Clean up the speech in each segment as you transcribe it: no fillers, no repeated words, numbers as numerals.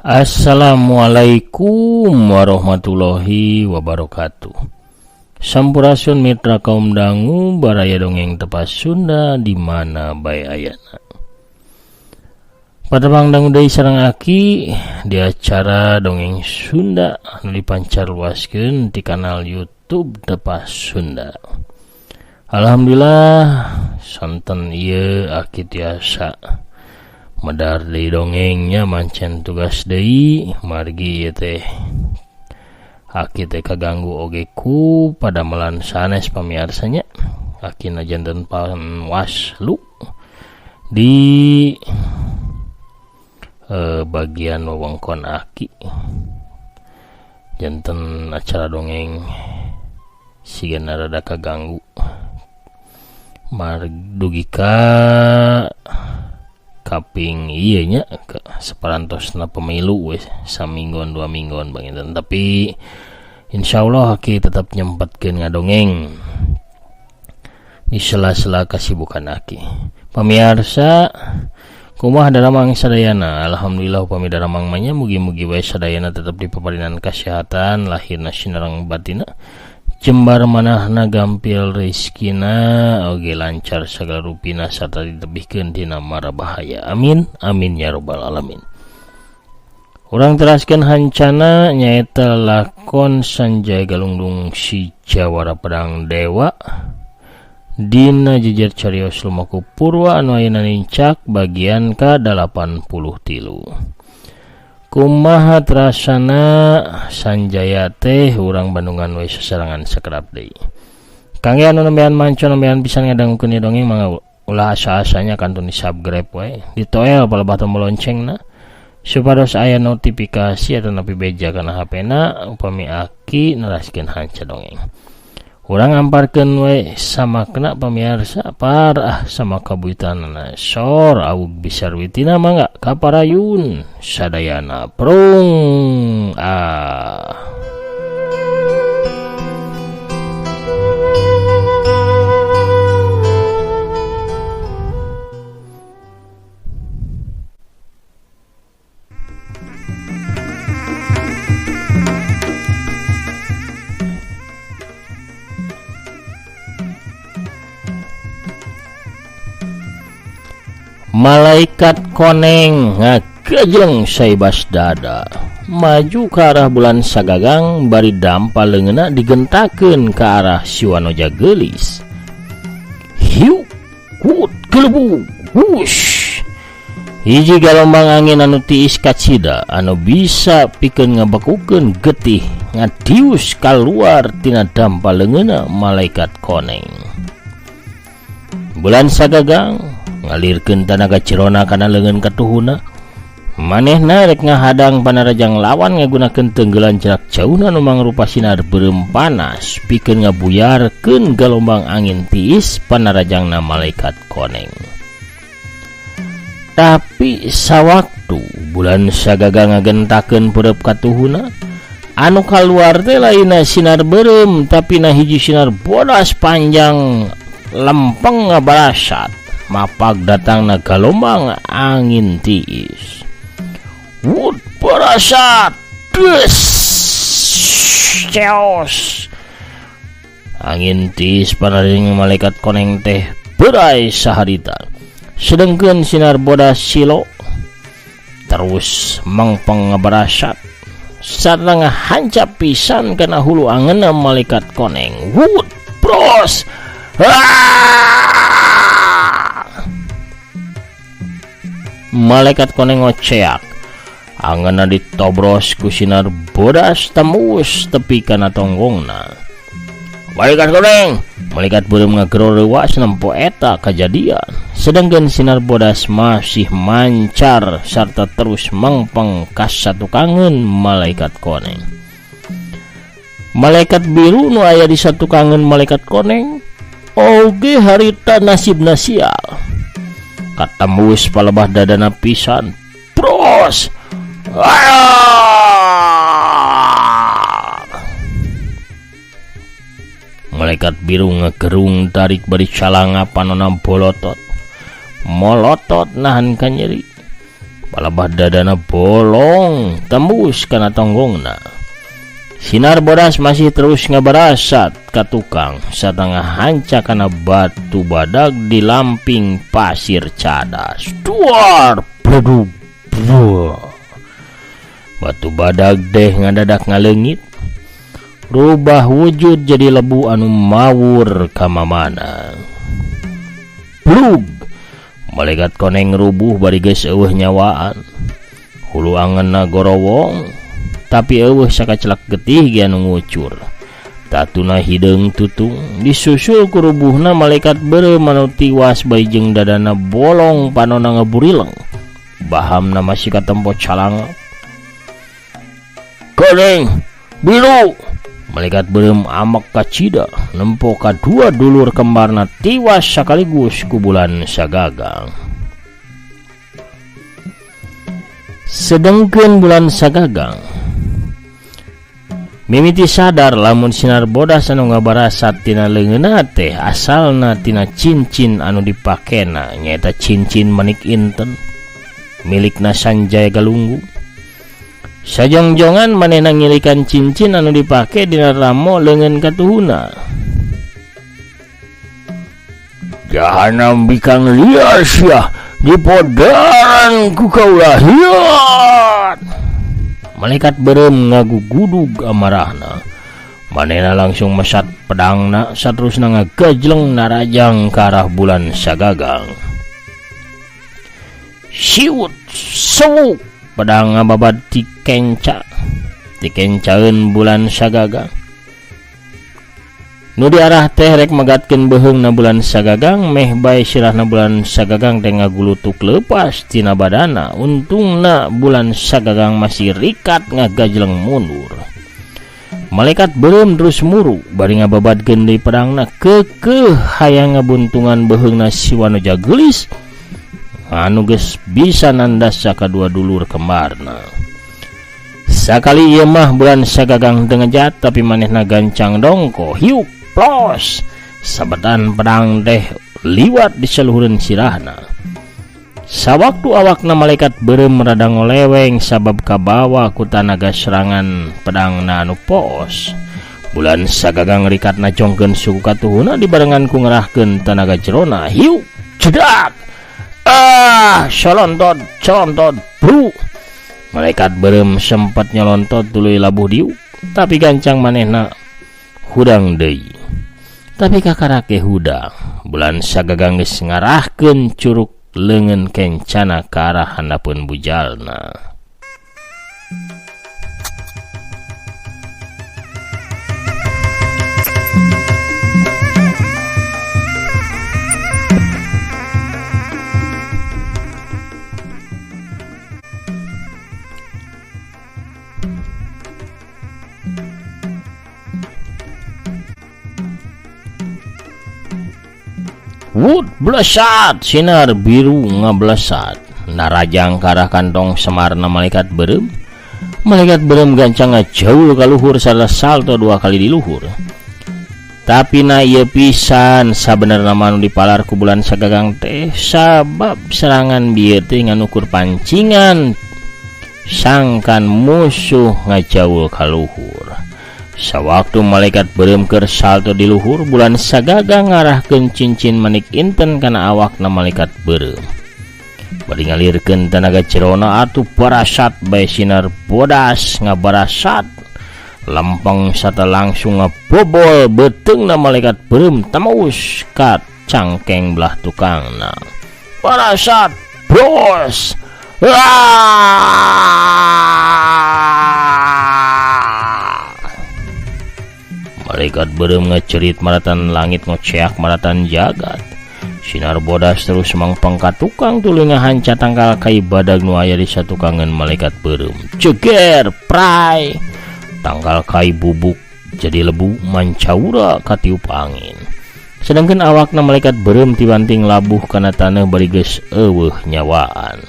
Assalamualaikum warahmatullahi wabarakatuh. Sampurasun mitra kaum dangu baraya dongeng tepas Sunda di mana bae ayana. Patebang dangu deui sareng aki di acara dongeng Sunda anu dipancarluaskeun ti kanal YouTube Tepas Sunda. Alhamdulillah santen ieu aki tiasa medar deui dongengnya mancen tugas deui margi teh aki teh kaganggu oge ku padamelan sanes pamiarsanya akina janten panwaslu di bagian wewengkon aki janten acara dongeng sigana rada kaganggu margdugika kaping iya nya ke separantosna pemilu wes samingguan 2 mingguan bangitan, tapi insyaallah aki tetap nyempatkeun ngadongeng di sela-sela kasibukan aki. Pamirsa kumaha daramang sadayana? Alhamdulillah upami daramang mah nya mugi-mugi wae sadayana tetap dipaparinan kasehatan lahirna sinareng batina, jembar manahna gampil rezekina oge lancar sagala rupina sarta ditebihkeun tina mara bahaya. Amin amin ya rabbal alamin. Urang teraskeun hancana nyaeta lakon Sanjaya Galunggung si Jawara Pedang Dewa dina jejer carios lumaku purwa anu ayeuna nincak bagian ka-83. Kumaha terasana Sanjaya teh urang Bandungan we sasarangan sakerap deui. Kangge anu nembean manco nembean pisan ngadangukeun dongeng mangga ulah asa-asanya kantun di subscribe we, ditoel palebah tombol loncengna supados aya notifikasi atau nepi beja kana HP-na upami aki naraskeun hanca dongeng. Urang amparkeun we samakna pamirsa parah sama kabuitanna sor aug bisarwitina mangga kaparayun sadayana prung Malaikat koneng ngagejleng saibas dada maju ke arah bulan sagagang bari dampal leungeunna digentakeun ke arah siwanoja geulis. Hiu kut kelebu wush hiji galombang angin anu tiis kacida anu bisa pikeun ngabekukeun getih ngadius kaluar tina dampal leungeunna malaikat koneng. Bulan sagagang ngalirkeun tanaga cirona kana leungeun katuhuna, manehna rek ngahadang panarajang lawan ngagunakeun tenggelan jarak jauhna nu mangrupa sinar beureum panas pikeun ngabuyarkeun galombang angin tiis panarajangna malaikat koneng. Tapi sawaktu bulan sagagang ngagentakeun peureub katuhuna, anu kaluar teh lainna sinar beureum tapi na hiji sinar bodas panjang lempeng ngabarasat mapag datangna galombang angin tiis. Wud barasat des ceos angin tiis panarajang malaikat koneng teh berai saharita, sedengkeun sinar bodas silo terus mangpeng ngabarasat sarta ngahancap pisan kana hulu angeunna malaikat koneng. Wud bros malaikat koneng ngoceak Angeuna ditobros ku sinar bodas tembus tepi kana tonggongna. Malaikat koneng, malaikat beureum ngagero leuwas nempo eta kajadian. Sedangkan sinar bodas masih mancar serta terus mengpeng ka satukangeun malaikat koneng. Malaikat biru nu aya di satukangeun malaikat koneng oge harita nasibna sial. Katembus palebah dadana pisan. Pros. Malaikat biru ngegerung tarik bari calanga panona bolotot. Molotot nahan ka nyeri. Palebah dadana bolong tembus kana tonggongna. Sinar bodas masih terus ngabarasat ka tukang satengah hanca kana batu badag di lamping pasir cadas. Duar bledug. Batu badag deh ngadadak ngaleungit. Rubah wujud jadi lebu anu mawur ka mamana. Plug. Malaikat koneng rubuh bari geus eueuh nyawaan. Hulu angeunna gorowong tapi eueuh sakacelak getih ge anu ngucur. Tatuna hideung tutung disusul ku rubuhna malaikat beureum anu tiwas bae jeung dadana bolong panonna ngaburileng. Bahamna masih katempo calanga. Koneng biru. Malaikat beureum amek kacida nempo kadua dulur kembarna tiwas sakaligus ku bulan Sagagang. Sedengkeun bulan Sagagang mimiti sadar lamun sinar bodas anu ngabarasat tina leungeunna teh asalna tina cincin anu dipakena nyaeta cincin manik inten milikna Sanjaya Galunggung. Sajongjongan manehna ngilikan cincin anu dipake dina ramo leungeun katuhuna. Jahanam bikang liar sia dipodaran ku kaulah hiat. Malaikat beureum ngagugudug amarahna. Manehna langsung mesat pedangna saterusna ngagajleng narajang ka arah bulan Sagagang. Siut sewuk pedang ngababad ti kencaeun bulan Sagagang. Nu di arah teh rek megatkeun beuheungna bulan Sagagang meh bae sirahna bulan Sagagang teh ngagulutuk leupas tina badana. Untungna bulan Sagagang masih rikat ngagajleng mundur. Malaikat beureum terus muru bari ngababadkeun deui pedangna keukeuh hayang ngabuntungan beuheungna si Wanoja geulis anu geus bisa nandas sakadua dulur kembarna. Sakali ieu mah bulan Sagagang teu ngejat tapi manehna gancang dongko hiuk plos sabetan pedang teh liwat di saluhureun sirahna. Sawaktu awakna malaikat beureum rada ngoleweng sabab kabawa ku tanaga serangan pedangna anu poos. Bulan Sagagang rikatna jongkeun suku katuhuna dibarengan ku ngerahkeun tanaga jerona hiuk cedak. Colontot bro. Malaikat beureum sempat nyolontot tuluy labuh diuk tapi gancang manehna hudang deui. Tapi kakarake hudang bulan Sagagang geus ngarahkeun curug leungeun kencana ka arah handapeun bujalna. Wud blesat sinar biru ngablesat narajang ka arah kantong semarna malaikat beureum. Malaikat beureum gancang ngajaul ka luhur sarta salto 2 kali di luhur. Tapi na ieu pisan sabenerna manu dipalar ku bulan Sagagang teh sabab serangan bieu teh nganukur pancingan sangkan musuh ngajaul ka luhur. Sawaktu malaikat beureum keur salto di luhur bulan Sagagang ngarahkeun cincin manik inten kana awakna malaikat beureum. Bari ngalirkeun tanaga cerona atuh parasat bae sinar bodas ngabarasat lempeng sarta langsung ngabobol beteungna malaikat beureum tamaus ka cangkeng belah tukangna. Parasat bros Malaikat beureum ngecerit maratan langit ngoceak maratan jagat. Sinar bodas terus mangpangka tukang tuluy ngahanca tangkal kai badag nu aya di satukangan malaikat beureum. Ceger prai. Tangkal kai bubuk jadi lebu mancaura katiup angin. Sedangkan awakna malaikat beureum tibanting labuh kana taneuh bari geus eueuh nyawaan.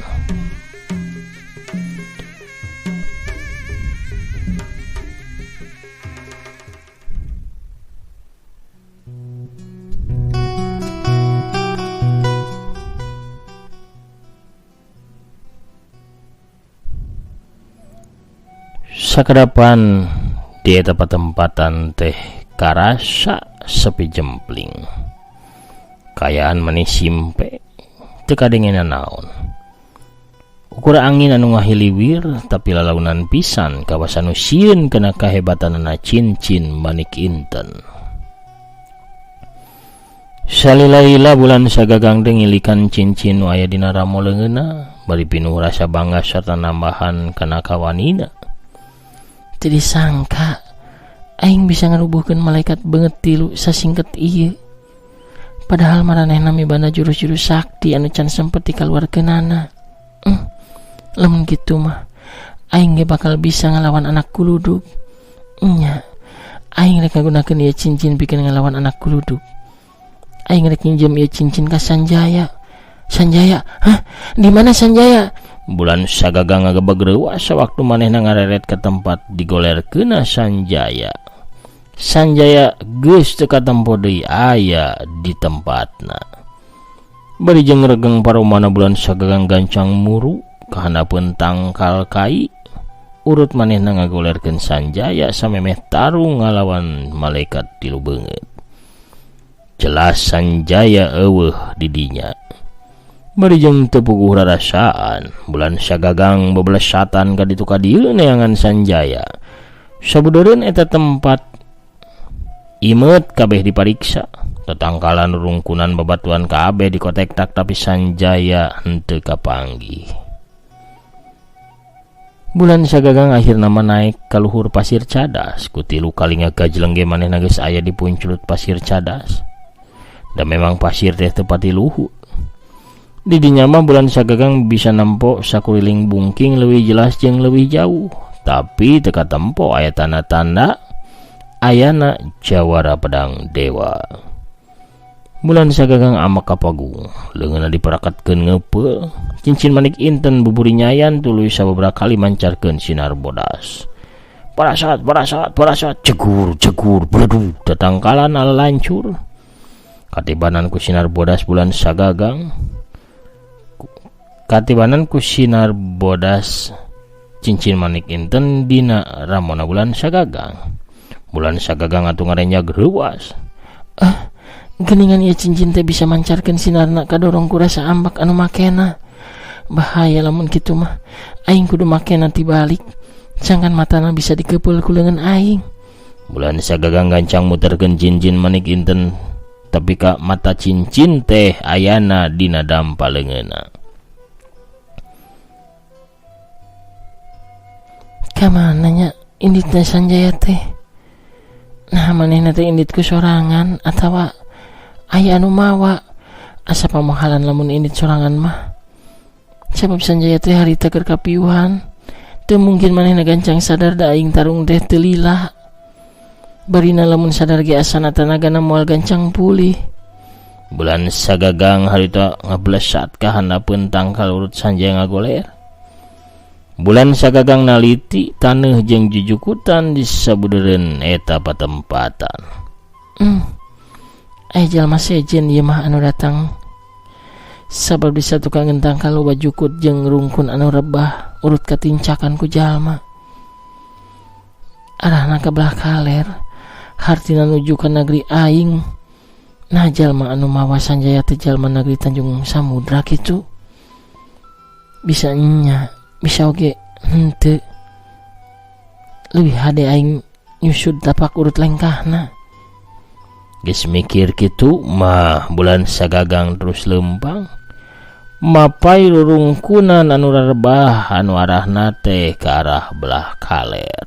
Sakadapan di eta patempatan teh karasa sepi jempling. Kayaan maneh simpe teu kadengena naon. Ukur angin anu ngahiliwir tapi lalaunan pisan kawasan nu sieun kana kahebatanna cincin manik inten. Salilaila bulan sagagang teh ngilikan cincin nu aya dina ramo leungeunna bari pinuh rasa bangga sarta nambahan kana kawanina. Teu disangka aing bisa ngarubuhkeun malaikat beungeut tilu sasingket ieu. Padahal maranehna mibanda jurus-jurus sakti anu can sempet dikaluarkeunana. Lamun kitu mah aing ge bakal bisa ngalawan anak kuluduk. Nya, aing rek ngagunakeun ieu cincin pikeun ngalawan anak kuluduk. Aing rek nginjem ieu cincin ka Sanjaya. Sanjaya? Hah? Di mana Sanjaya? Bulan sagagang ngagebeg reuas sawaktu manehna ngareret ke tempat digolerkeunna Sanjaya. Sanjaya geus teu katempo deui aya di tempatna. Bari jeung regeng paromana bulan sagagang gancang muru kahanapeun tangkal kai urut manehna ngagolerkeun Sanjaya samemeh tarung ngalawan malaikat tilu beungeut. Jelas Sanjaya eueuh di dinya. Bari jeung teu puguh rarasaan bulan sagagang beblesatan ka ditu ka dieu neangan Sanjaya. Sabudeureun eta tempat imeut kabeh dipariksa. Tatangkalan rungkunan babatuan kabeh dikotektak tapi Sanjaya henteu kapanggih. Bulan sagagang akhirna naik ka luhur pasir cadas. Kutilu kali ngagajleng ge manehna geus aya di punculut pasir cadas. Da memang pasir teh teu pati luhur. Di dinya mah bulan sagagang bisa nampo sakuriling bungking leuwih jelas jeung leuwih jauh, tapi teu katempo aya tanda-tanda ayana jawara pedang dewa. Bulan sagagang amak kapagung, leungeunna diperakatkeun ngeupeul, cincin manik inten buburi nyayan tuluy sababaraha kali mancarkeun sinar bodas. Parasat, cegur, bledu, tatangkalan ala lancur. Katibanan ku sinar bodas bulan sagagang. Katibanan ku sinar bodas cincin manik inten dina ramona bulan sagagang. Bulan sagagang atuh ngarenjag reuas. Geningan ieu cincin teh bisa mancarkeun sinarna kadorong ku rasa ambak anu makena. Bahaya lamun kitu mah. Aing kudu makena tibalik. Sangkan matana bisa dikepeul ku leungeun aing. Bulan sagagang gancang muterkeun cincin manik inten tapi ka mata cincin teh ayana dina dampa leungeunna. Kamana nya inditna Sanjaya teh? Nah manehna teh inditku sorangan atawa aya anu mawa? Asa pamahalan lamun indit sorangan mah. Sabab Sanjaya teh harita keur kapiuhan. Teu mungkin manehna gancang sadar da aing tarung teh teu lila. Barina lamun sadar ge asana tanagana moal gancang pulih. Bulan sagagang harita ngablesat ka handapeun tangkal urut Sanjaya ngagoler. Bulan sagagang naliti taneuh jeung jujukutan di sabudeureun eta patempatan. Jalma sejen ieu mah anu datang. Sabab di satukangeun tangkal loba jukut jeung rungkun anu rebah urut katincakan ku jalma. Arahna ka belah kaler, hartina nuju ka negeri aing. Nah jalma anu mawa Sanjaya teh jalma negeri Tanjung Samudra kitu. Bisa nya bisa oge henteu leuwih hade aing nyusud tapak urut lengkahna. Geus mikir kitu mah bulan sagagang terus lempang mapai rurungkunan anu rebah anu arahna teh ke arah belah kaler.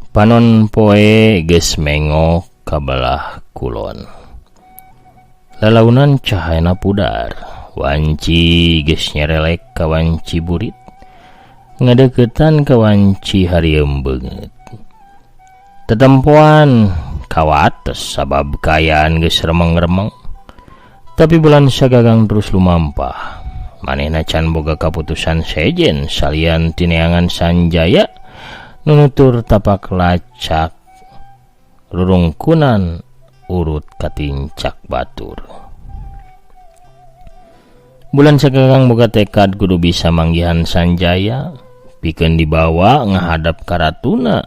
Panon poe geus mengok ka belah kulon. Lalaunan cahayana pudar, wanci geus nyerelek ka wanci burit, ngadeukeutan ka wanci harieum beungeut. Tetempoan kawates sabab kaayaan geus remeng-remeng, tapi bulan sagagang terus lumampah. Manehna can boga kaputusan sejen salian tineangan Sanjaya nunutur tapak lacak rurungkunan urut katincak batur. Bulan sagagang boga tekad kudu bisa manggihan Sanjaya, pikeun dibawa ngahadap ka ratuna,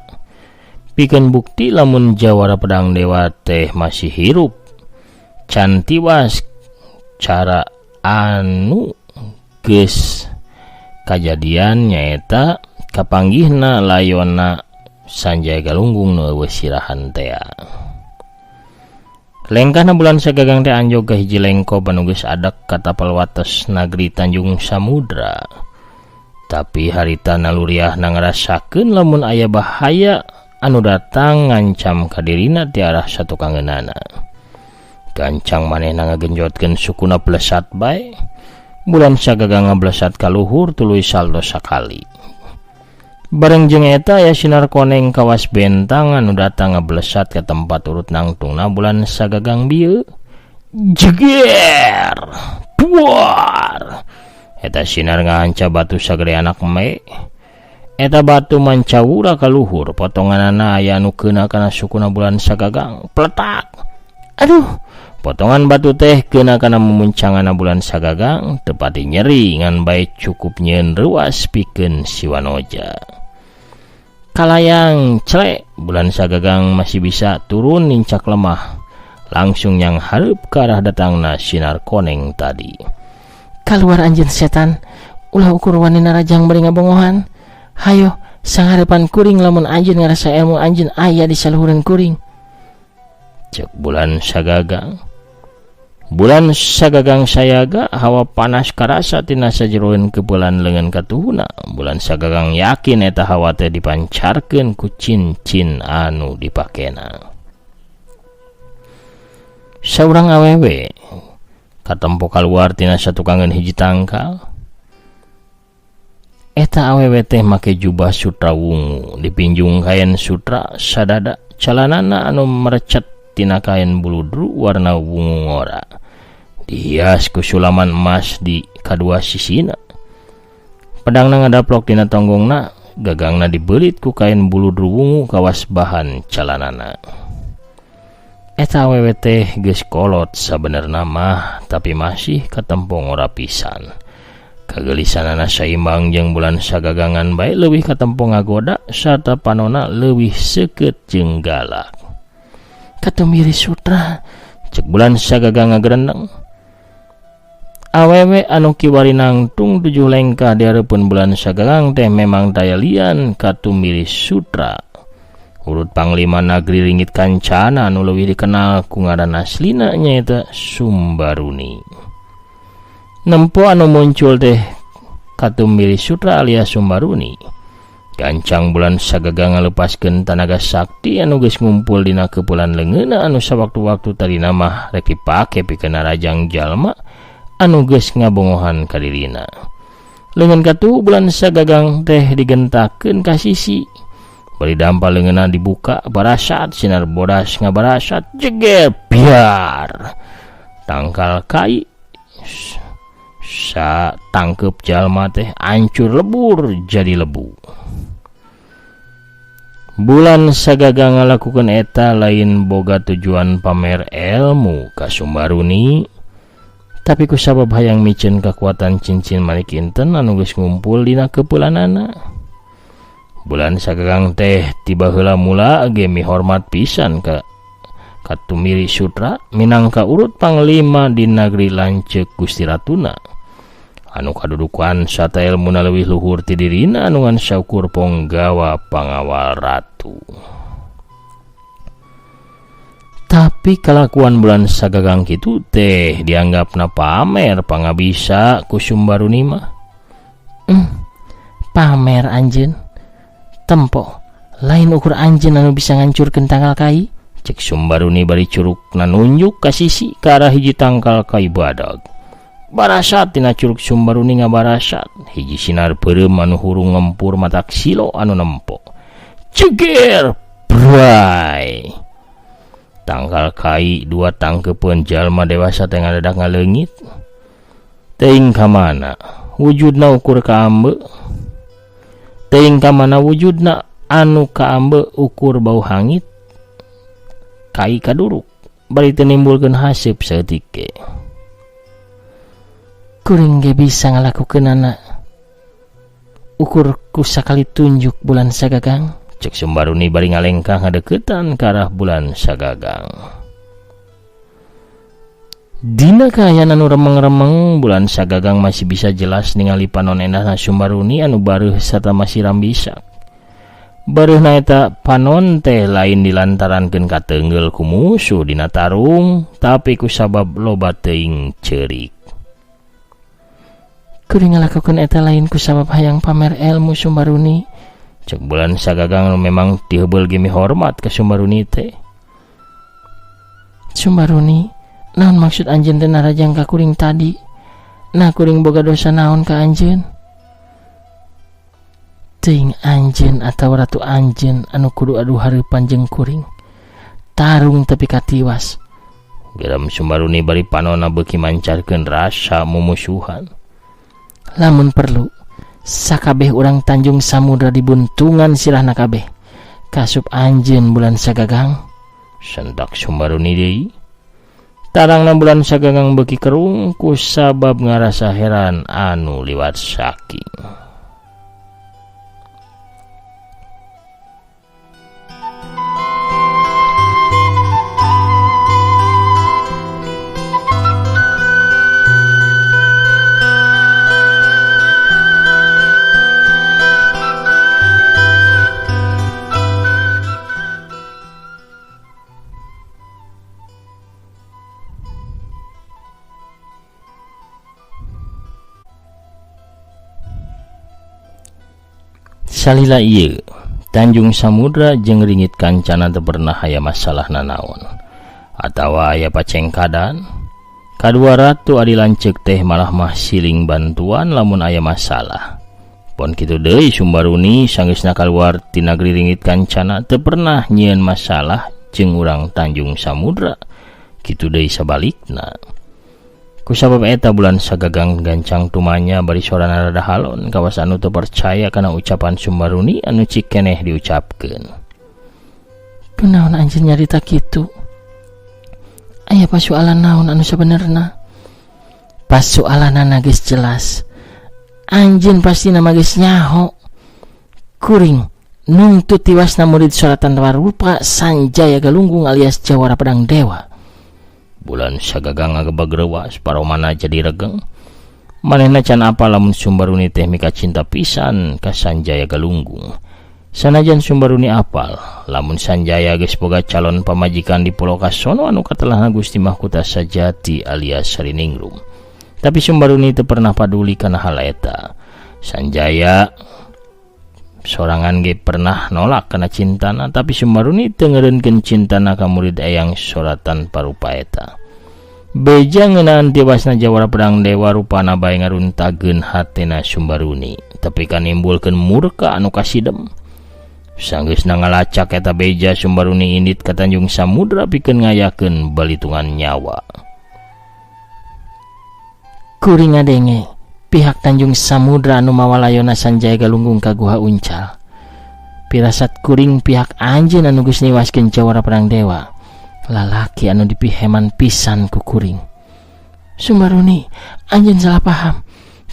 pikeun bukti lamun jawara pedang dewa teh masih hirup, can tiwas cara anu geus kajadian nyaeta kapanggihna layona Sanjaya Galunggung nu eueuh sirahan teh. Lengkahna bulan sagagang teh anjog ka hiji lengko anu geus adak ka tapal wates nagri Tanjung Samudra. Tapi harita naluriahna ngarasakeun lamun aya bahaya anu datang ngancam ka dirina ti arah satukangeunana. Gancang manehna ngagenjotkeun sukuna blesat bae. Bulan sagagang ngablesat ka luhur tuluy saldo sakali. Bareng jeung eta aya sinar koneng kawas bentang anu datang ngablesat ke tempat urut nangtungna bulan sagagang dieu. Jeger! Duar! Eta sinar ngahanca batu sagede anak me. Eta batu mancawura ka luhur, potonganana aya anu keuna kana sukuna bulan sagagang. Pletak! Aduh! Potongan batu teh keuna kana memuncangana bulan sagagang, tepati nyeri ngan bae cukup nyieun ruas pikeun siwanoja. Kalayang celek, bulan sagagang masih bisa turun nincak lemah, langsung yang hareup ke arah datangna sinar koneng tadi. Kaluar anjeun setan, ulah ukur wanina rajang bari ngabongohan. Hayo, sangarepan kuring lamun anjeun ngarasa ilmu anjeun aya di saluhureun kuring. Cek bulan sagagang. Bulan sagagang sayaga hawa panas karasa tina sajeroeun keupelan leungeun katuhuna. Bulan sagagang yakin eta hawa teh dipancarkeun ku cincin anu dipakena. Saurang awewe katempo kaluar tina satukangeun hiji tangkal. Eta awewe teh make jubah sutra wungu, dipinjung kain sutra sadada, calanana anu merecet tina kain buludru warna wungu ngora, dihias ku sulaman emas di kadua sisina. Pedangna ngadaplok tina tonggongna, gagangna dibelit ku kain buludru wungu kawas bahan calanana. Eta awewe teh geus kolot sabenerna mah, tapi masih katempo ngora pisan. Kagelisanana saimbang jeung bulan sagagangan bae leuwih katempo ngagoda sarta panona leuwih seukeut jeung galak. Katumiri sutra, cek bulan sagagang ngagerendeng. Awewe anu kiwari nangtung 7 lengkah di hareupeun bulan sagagang teh memang daya lian katumiri sutra. Urut panglima nagri ringgit kancana anu leuwih dikenal ku ngaran aslina nyaeta Sumbaruni. Nempo anu muncul teh katumiri sutra alias Sumbaruni. Gancang bulan sagagang ngalepaskeun tanaga sakti anu geus ngumpul dina keupulan leungeunna anu sawaktu-waktu tadina mah rek dipake pikeun rajang jalma anu geus ngabongohan ka dirina. Leungeun katuh bulan sagagang teh digentakeun ka sisi. Bari dampal leungeunna dibuka barasat sinar bodas ngabarasat jeger biar. Tangkal kai sa tangkep jalma teh hancur lebur jadi lebu. Bulan sagagang ngalakukeun eta lain boga tujuan pamer ilmu ka Sumbaruni, tapi ku sabab hayang miceun kekuatan cincin manik inten anu geus ngumpul dina keupulanana. Bulan sagagang teh tiba heula mula ge mihormat pisan ka katumiri sutra minangka urut panglima di nagri lanceuk Gusti Ratuna. anu kadudukan sarta ilmuna leuwih luhur ti dirina anu ngan syukur ponggawa pangawal ratu. Tapi kalakuan bulan sagagang kitu teh dianggapna pamer pangabisa ku Sumbaruni mah. Pamer anjeun. Tempo, lain ukur anjeun anu bisa ngancurkeun tangkal kai. Cek Sumbaruni bari curugna nunjuk ka sisi ka arah hiji tangkal kai badag. Barasat tina curug Sumbaruni ngabarasat hiji sinar peureum anu hurung ngempur matak silo anu nempo. Ceger, bray. Tangkal kai dua tangkepeun jalma dewasa teh ngadadak ngaleungit. Teuing ka mana wujudna ukur ka ambe? Teuing ka mana wujudna anu ka ambe ukur bau hangit? Kai kaduruk bari teu nimbulkeun haseup saeutik. Kuring ge bisa ngalakukeunana ukur ku sakali tunjuk bulan sagagang. Cek Sumbaruni bari ngalengkah ngadeukeutan ka arah bulan sagagang. Dina kaayaan anu remeng-remeng bulan sagagang masih bisa jelas ningali panonenana Sumbaruni anu bareuh sarta masih rambisak. Bareuhna eta panon teh lain dilantarankeun kateunggel ku musuh dina tarung, tapi ku sabab loba teuing ceurik. Kuring ngalakukeun eta lain ku sabab hayang pamer ilmu Sumbaruni. Cek bulan sagagang memang diheubel gemi hormat ke Sumbaruni teh. Sumbaruni, naon maksud anjeun teh narajang ka kuring tadi? Nah kuring boga dosa naon ka anjeun? Teuing anjeun atawa ratu anjeun anu kudu adu hareupan jeung kuring. Tarung tepi katiwas. Geram Sumbaruni bari panonna beuki mancarkeun rasa mumusuhan. Lamun perlu sakabeh urang Tanjung Samudra dibuntungan sirahna kabeh kasup anjeun bulan sagagang. Sendak Sumbaruni deui. Tarangna bulan sagagang beuki kerung ku sabab ngarasa heran anu liwat saking. Salila ieu Tanjung Samudra jeung ringit kancana teu pernah aya masalah nanaon atawa aya pacengkadan. Kadua ratu adi lanceuk teh malah mah siling bantuan lamun aya masalah. Pon kitu deui Sumbaruni sanggeusna kaluar ti nagri ringit kancana teu pernah nyieun masalah jeung urang Tanjung Samudra. Kitu deui sabalikna. Kusabab eta bulan sagagang gancang tumanya bari sorana rada halon kawas anu teu percaya kana ucapan Sumbaruni anu cik keneh diucapkeun. Kunaon anjeun nyarita kitu? Aya pasoalan naon anu sabenerna? Pasoalanna geus jelas. Anjeun pasti nama geus nyaho. Kuring nuntut tiwasna murid Suratan Warupa Sanjaya Galunggung alias Jawara Pedang Dewa. Bulan sagagang ngagebag reuwas paromana jadi regeng. Manehna can apa lamun Sumbaruni teh mika cinta pisan ka Sanjaya Galunggung. Sanajan Sumbaruni apal lamun Sanjaya geus boga calon pamajikan di Pulau Kasono anu katelahna Gusti Mahkota Sajati alias Sariningrum. Tapi Sumbaruni teu pernah paduli kana hal eta. Sanjaya sorangan ge pernah nolak kana cintana, tapi Sumbaruni teu ngeureunkeun cintana ka murid eyang Suratan Parupa eta. Beja ngeunaan tiwasna Jawara Pedang Dewa rupana bae ngaruntageun hatena Sumbaruni, tapi kan nimbulkeun murka anu kasidem. Sanggeusna ngalacak eta beja Sumbaruni indit ka Tanjung Samudra pikeun ngayakeun balitungan nyawa. Kuring ngadenge pihak Tanjung Samudra anu mawalayona Sanjaya Galunggung ka Guha Uncal. Pirasat kuring pihak anjeun anu geus niwaskeun Jawara Pedang Dewa. Lalaki anu dipiheman pisan ku kuring. Sumbaruni, anjeun salah paham.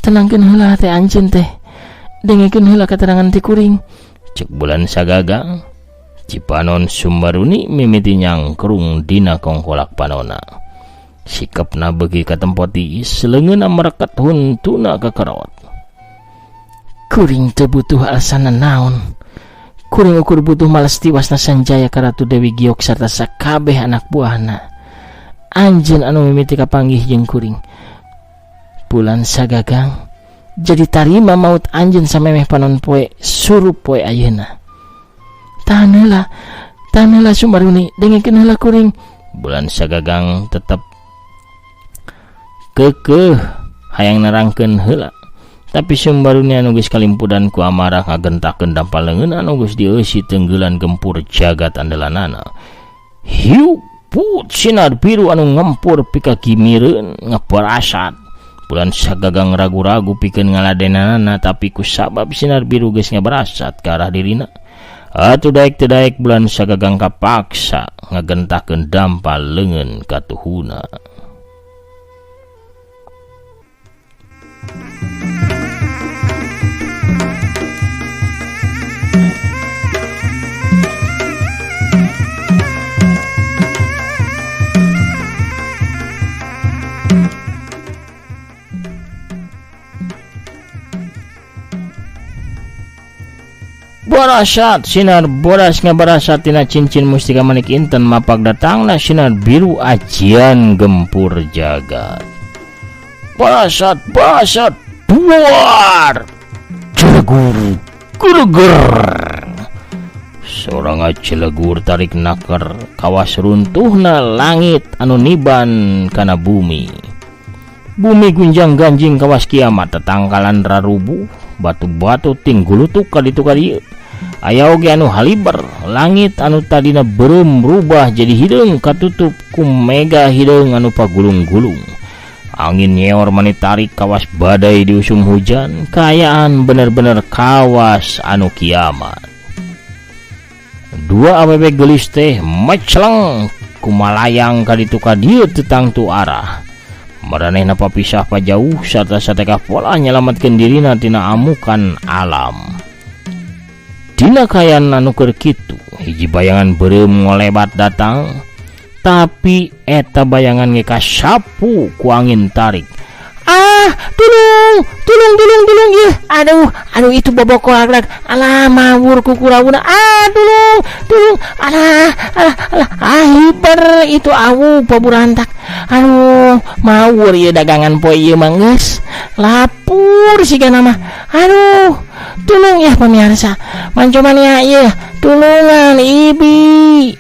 Tenangkeun heula teh anjeun teh. Dengekeun heula katerangan ti kuring. Cek bulan sagagang. Cipanon Sumbaruni mimiti nyangkrung dina kongkolak panona. sikapna beuki ka tempo tiis, leungeunna merekat huntuna ka karawat. Kuring teu butuh alasan naon. Kuring ukur butuh malas tiwasna Sanjaya ka Ratu Dewi Giok sarta sakabeh anak buahna. Anjeun anu mimiti kapanggih jeung kuring. Bulan Sagagang, jadi tarima maut anjeun samemeh panon poe surup poe ayeuna. Tahan heula Sumbaruni, dengekeun heula kuring. Bulan Sagagang tetep keukeuh hayang nerangkeun heula. Tapi Sumbaruni anu geus kalimpudan ku amarah ngagentakeun dampal leungeun anu geus dieusi tenggelan gempur jagat andalanana. Hiu put sinar biru anu ngempur pika gimireun ngaparasat. Bulan Sagagang ragu-ragu pikeun ngaladenanana, tapi ku sabab sinar biru geus ngabarasat ka arah dirina. Atuh daek Bulan Sagagang kapaksa ngagentakeun dampal leungeun ka tuhuna. Barasat sinar bodas ngabarasat tina cincin mustika manik inten mapak datangna sinar biru ajian gempur jagat. Barasat buar celegur guruger. Seorang celegur tarik nakar kawas runtuhna langit anu niban kana bumi. Bumi gunjang ganjing kawas kiamat, tetangkalan rarubuh, batu-batu tinggulutuk kaditu kadieu. Aya oge anu haliber, langit anu tadina beureum rubah jadi hideung katutup ku mega hideung anu pagulung-gulung. Angin nyeor mani tarik kawas badai diusum hujan, kaayaan bener-bener kawas anu kiamat. Dua awewe geulis teh mecleng kumalayang kaditu kadieu tetang tu arah. Maranehna papisah pajauh sarta satekah pola nyelamatkeun dirina tina amukan alam. Dina kayan anu keur kitu, hiji bayangan beureum ngolebat datang, tapi eta bayangan ge kasapu ku angin tarik. Tolong ya. Aduh itu bobok kolak. Alah mawur ku kurawuna. Tolong. Alah. Hiper itu awu paburantak. Aduh, mawur ieu dagangan poe ieu mah geus lapur sigana mah. Aduh, tolong ya pamirsa. Mancoman ya ieu, tulungan ibi.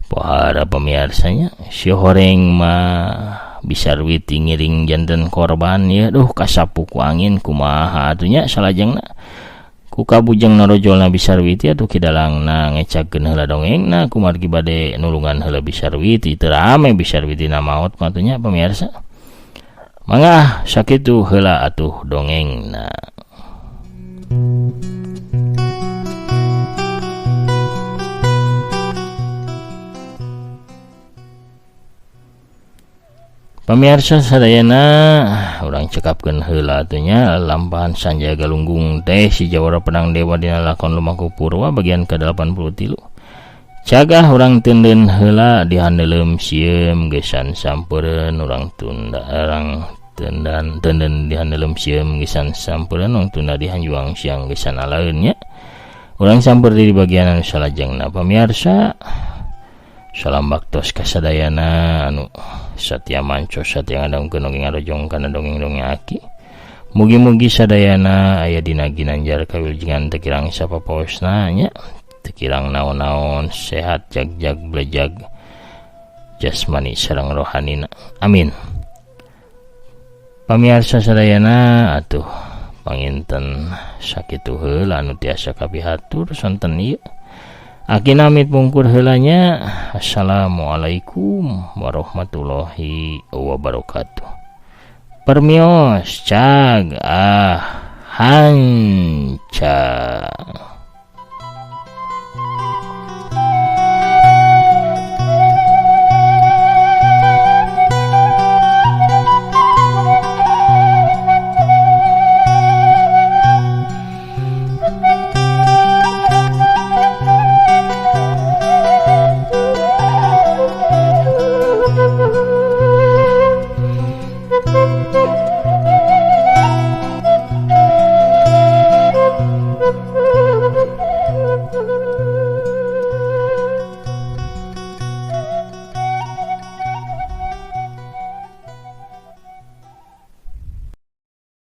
Para pemirsanya, si horeng mah bisarwiti ngiring janten korban ya. Duh kasapu ku angin kumaha atunya salajengna ku kabujang narojolna bisarwiti atuh kidalangna ngecakeun heula dongengna kumargi bade nulungan heula bisarwiti teu rame bisarwiti na maot matunya pemirsa. Mangga sakitu heula atuh dongengna. Pemirsa sadayana urang cekapkeun heula atunya lampahan Sanjaya Galunggung teh si Jawara Pedang Dewa dina lakon Lumaku Purwa bagian ke-83. Cagah urang teuneun heula dihandeuleum sieum gesan sampeureun urang tunda urang teuneun dihandeuleum sieum gesan sampeureun urang tunda dihanjuang siang gesan alaeun nya. Urang sampeur di bagian anu salajengna pamirsa. Salam baktos kasadayana anu satya manco satya ngadongkeun dongeng arojong kana dongeng-dongeng aki. Mugi-mugi sadayana aya dina ginanjar kawilujengan teu kirang sapapaosna nya, teu kirang naon-naon, sehat jag-jag blejag jasmani sareng rohanina. Amin. Pamirsa sadayana atuh panginten sakitu heula anu tiasa kapihatur sonten ieu. Aki namit pungkur heulanya. Assalamualaikum warahmatullahi wabarakatuh. Permios cag hanca.